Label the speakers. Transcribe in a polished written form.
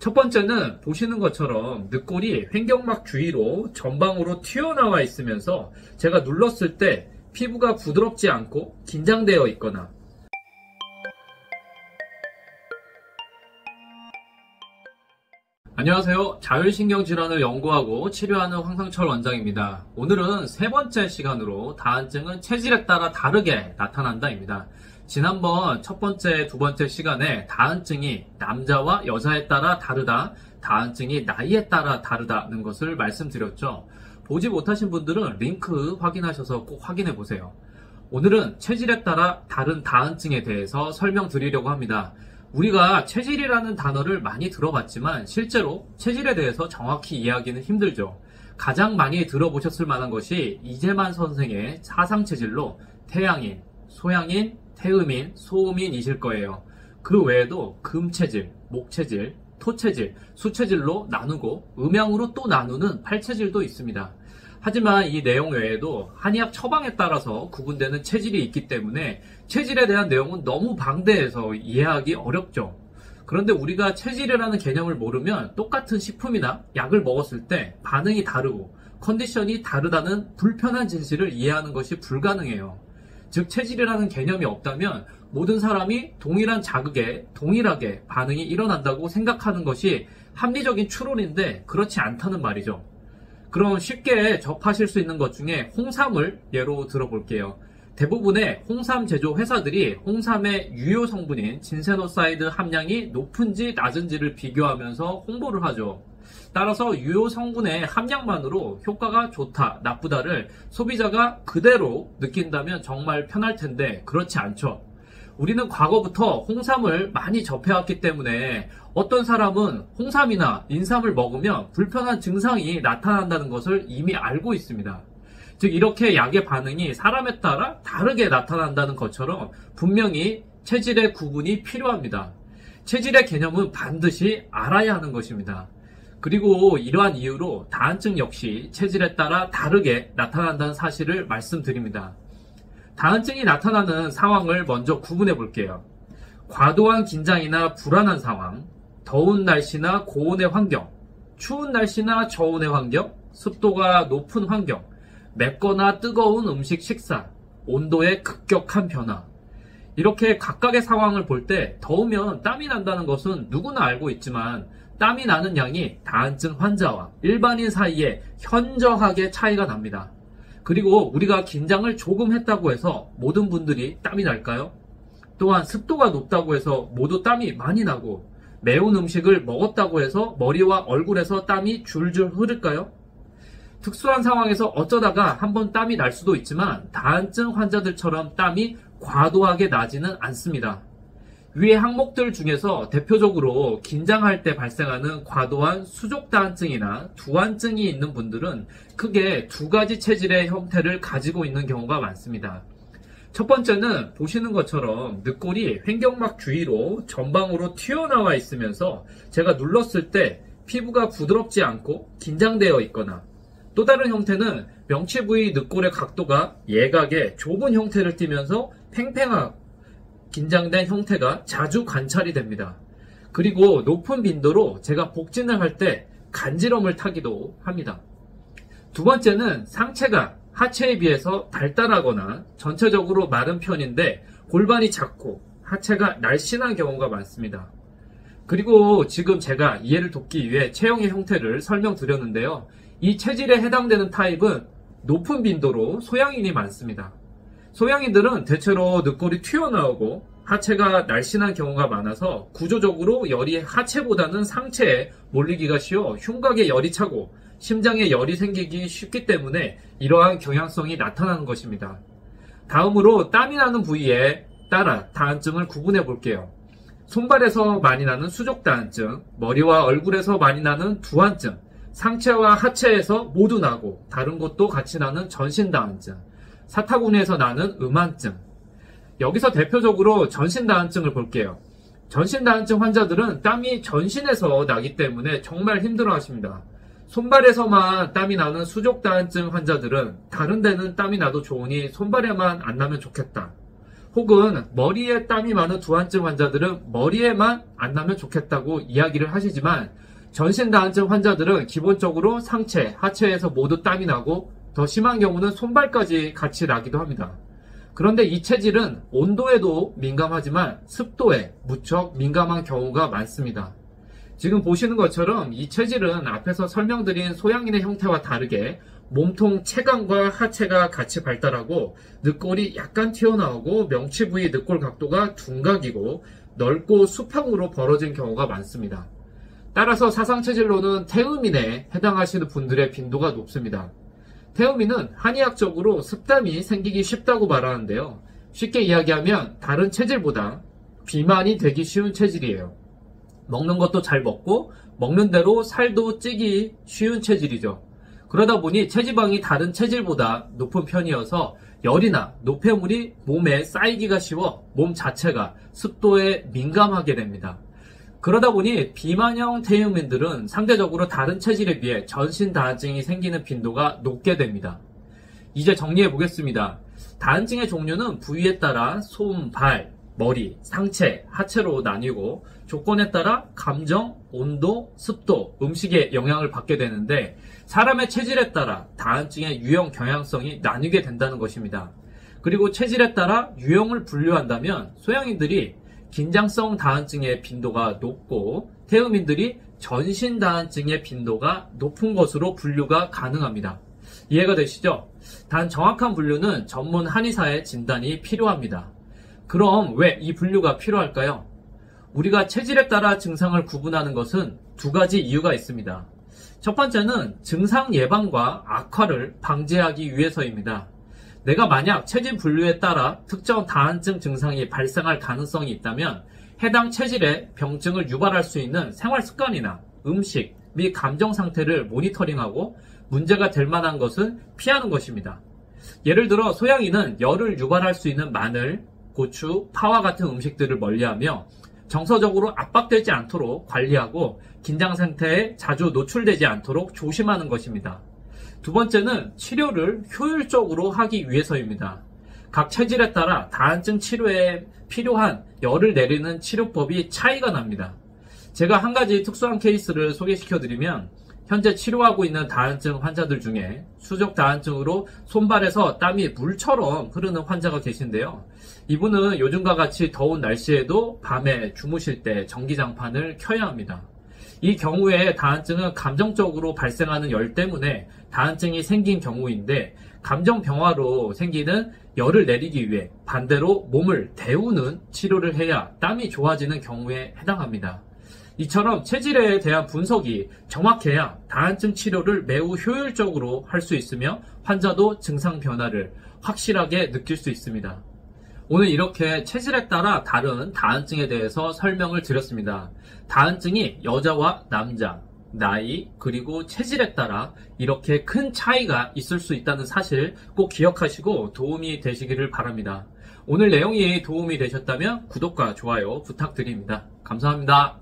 Speaker 1: 첫 번째는 보시는 것처럼 늑골이 횡격막 주위로 전방으로 튀어나와 있으면서 제가 눌렀을 때 피부가 부드럽지 않고 긴장되어 있거나, 안녕하세요. 자율신경질환을 연구하고 치료하는 황상철 원장입니다. 오늘은 세 번째 시간으로 다한증은 체질에 따라 다르게 나타난다입니다. 지난번 첫 번째, 두 번째 시간에 다한증이 남자와 여자에 따라 다르다, 다한증이 나이에 따라 다르다는 것을 말씀드렸죠. 보지 못하신 분들은 링크 확인하셔서 꼭 확인해 보세요. 오늘은 체질에 따라 다른 다한증에 대해서 설명드리려고 합니다. 우리가 체질이라는 단어를 많이 들어봤지만 실제로 체질에 대해서 정확히 이해하기는 힘들죠. 가장 많이 들어보셨을 만한 것이 이재만 선생의 사상체질로 태양인, 소양인, 태음인, 소음인이실 거예요. 그 외에도 금체질, 목체질, 토체질, 수체질로 나누고 음양으로 또 나누는 팔체질도 있습니다. 하지만 이 내용 외에도 한의학 처방에 따라서 구분되는 체질이 있기 때문에 체질에 대한 내용은 너무 방대해서 이해하기 어렵죠. 그런데 우리가 체질이라는 개념을 모르면 똑같은 식품이나 약을 먹었을 때 반응이 다르고 컨디션이 다르다는 불편한 진실을 이해하는 것이 불가능해요. 즉 체질이라는 개념이 없다면 모든 사람이 동일한 자극에 동일하게 반응이 일어난다고 생각하는 것이 합리적인 추론인데 그렇지 않다는 말이죠. 그럼 쉽게 접하실 수 있는 것 중에 홍삼을 예로 들어볼게요. 대부분의 홍삼 제조 회사들이 홍삼의 유효 성분인 진세노사이드 함량이 높은지 낮은지를 비교하면서 홍보를 하죠. 따라서 유효 성분의 함량만으로 효과가 좋다, 나쁘다를 소비자가 그대로 느낀다면 정말 편할 텐데 그렇지 않죠. 우리는 과거부터 홍삼을 많이 접해왔기 때문에 어떤 사람은 홍삼이나 인삼을 먹으면 불편한 증상이 나타난다는 것을 이미 알고 있습니다. 즉 이렇게 약의 반응이 사람에 따라 다르게 나타난다는 것처럼 분명히 체질의 구분이 필요합니다. 체질의 개념은 반드시 알아야 하는 것입니다. 그리고 이러한 이유로 다한증 역시 체질에 따라 다르게 나타난다는 사실을 말씀드립니다. 다한증이 나타나는 상황을 먼저 구분해 볼게요. 과도한 긴장이나 불안한 상황, 더운 날씨나 고온의 환경, 추운 날씨나 저온의 환경, 습도가 높은 환경, 맵거나 뜨거운 음식 식사, 온도의 급격한 변화. 이렇게 각각의 상황을 볼 때 더우면 땀이 난다는 것은 누구나 알고 있지만 땀이 나는 양이 다한증 환자와 일반인 사이에 현저하게 차이가 납니다. 그리고 우리가 긴장을 조금 했다고 해서 모든 분들이 땀이 날까요? 또한 습도가 높다고 해서 모두 땀이 많이 나고 매운 음식을 먹었다고 해서 머리와 얼굴에서 땀이 줄줄 흐를까요? 특수한 상황에서 어쩌다가 한번 땀이 날 수도 있지만 다한증 환자들처럼 땀이 과도하게 나지는 않습니다. 위의 항목들 중에서 대표적으로 긴장할 때 발생하는 과도한 수족다한증이나 두한증이 있는 분들은 크게 두 가지 체질의 형태를 가지고 있는 경우가 많습니다. 첫 번째는 보시는 것처럼 늑골이 횡격막 주위로 전방으로 튀어나와 있으면서 제가 눌렀을 때 피부가 부드럽지 않고 긴장되어 있거나, 또 다른 형태는 명치 부위 늑골의 각도가 예각의 좁은 형태를 띠면서 팽팽하고 긴장된 형태가 자주 관찰이 됩니다. 그리고 높은 빈도로 제가 복진을 할 때 간지럼을 타기도 합니다. 두 번째는 상체가 하체에 비해서 발달하거나 전체적으로 마른 편인데 골반이 작고 하체가 날씬한 경우가 많습니다. 그리고 지금 제가 이해를 돕기 위해 체형의 형태를 설명드렸는데요. 이 체질에 해당되는 타입은 높은 빈도로 소양인이 많습니다. 소양인들은 대체로 늑골이 튀어나오고 하체가 날씬한 경우가 많아서 구조적으로 열이 하체보다는 상체에 몰리기가 쉬워 흉곽에 열이 차고 심장에 열이 생기기 쉽기 때문에 이러한 경향성이 나타나는 것입니다. 다음으로 땀이 나는 부위에 따라 다한증을 구분해 볼게요. 손발에서 많이 나는 수족다한증, 머리와 얼굴에서 많이 나는 두한증, 상체와 하체에서 모두 나고 다른 곳도 같이 나는 전신다한증, 사타구니에서 나는 음한증. 여기서 대표적으로 전신다한증을 볼게요. 전신다한증 환자들은 땀이 전신에서 나기 때문에 정말 힘들어 하십니다. 손발에서만 땀이 나는 수족다한증 환자들은 다른 데는 땀이 나도 좋으니 손발에만 안 나면 좋겠다. 혹은 머리에 땀이 많은 두한증 환자들은 머리에만 안 나면 좋겠다고 이야기를 하시지만 전신 다한증 환자들은 기본적으로 상체, 하체에서 모두 땀이 나고 더 심한 경우는 손발까지 같이 나기도 합니다. 그런데 이 체질은 온도에도 민감하지만 습도에 무척 민감한 경우가 많습니다. 지금 보시는 것처럼 이 체질은 앞에서 설명드린 소양인의 형태와 다르게 몸통 체간과 하체가 같이 발달하고 늑골이 약간 튀어나오고 명치 부위 늑골 각도가 둔각이고 넓고 수평으로 벌어진 경우가 많습니다. 따라서 사상체질로는 태음인에 해당하시는 분들의 빈도가 높습니다. 태음인은 한의학적으로 습담이 생기기 쉽다고 말하는데요. 쉽게 이야기하면 다른 체질보다 비만이 되기 쉬운 체질이에요. 먹는 것도 잘 먹고 먹는 대로 살도 찌기 쉬운 체질이죠. 그러다 보니 체지방이 다른 체질보다 높은 편이어서 열이나 노폐물이 몸에 쌓이기가 쉬워 몸 자체가 습도에 민감하게 됩니다. 그러다 보니 비만형 태음인들은 상대적으로 다른 체질에 비해 전신 다한증이 생기는 빈도가 높게 됩니다. 이제 정리해 보겠습니다. 다한증의 종류는 부위에 따라 손, 발, 머리, 상체, 하체로 나뉘고 조건에 따라 감정, 온도, 습도, 음식의 영향을 받게 되는데 사람의 체질에 따라 다한증의 유형 경향성이 나뉘게 된다는 것입니다. 그리고 체질에 따라 유형을 분류한다면 소양인들이 긴장성 다한증의 빈도가 높고 태음인들이 전신 다한증의 빈도가 높은 것으로 분류가 가능합니다. 이해가 되시죠? 단 정확한 분류는 전문 한의사의 진단이 필요합니다. 그럼 왜 이 분류가 필요할까요? 우리가 체질에 따라 증상을 구분하는 것은 두 가지 이유가 있습니다. 첫 번째는 증상 예방과 악화를 방지하기 위해서입니다. 내가 만약 체질 분류에 따라 특정 다한증 증상이 발생할 가능성이 있다면 해당 체질의 병증을 유발할 수 있는 생활 습관이나 음식 및 감정 상태를 모니터링하고 문제가 될 만한 것은 피하는 것입니다. 예를 들어 소양인은 열을 유발할 수 있는 마늘, 고추, 파와 같은 음식들을 멀리하며 정서적으로 압박되지 않도록 관리하고 긴장 상태에 자주 노출되지 않도록 조심하는 것입니다. 두 번째는 치료를 효율적으로 하기 위해서입니다. 각 체질에 따라 다한증 치료에 필요한 열을 내리는 치료법이 차이가 납니다. 제가 한 가지 특수한 케이스를 소개시켜드리면 현재 치료하고 있는 다한증 환자들 중에 수족 다한증으로 손발에서 땀이 물처럼 흐르는 환자가 계신데요. 이분은 요즘과 같이 더운 날씨에도 밤에 주무실 때 전기장판을 켜야 합니다. 이 경우에 다한증은 감정적으로 발생하는 열 때문에 다한증이 생긴 경우인데 감정 병화로 생기는 열을 내리기 위해 반대로 몸을 데우는 치료를 해야 땀이 좋아지는 경우에 해당합니다. 이처럼 체질에 대한 분석이 정확해야 다한증 치료를 매우 효율적으로 할 수 있으며 환자도 증상 변화를 확실하게 느낄 수 있습니다. 오늘 이렇게 체질에 따라 다른 다한증에 대해서 설명을 드렸습니다. 다한증이 여자와 남자, 나이, 그리고 체질에 따라 이렇게 큰 차이가 있을 수 있다는 사실 꼭 기억하시고 도움이 되시기를 바랍니다. 오늘 내용이 도움이 되셨다면 구독과 좋아요 부탁드립니다. 감사합니다.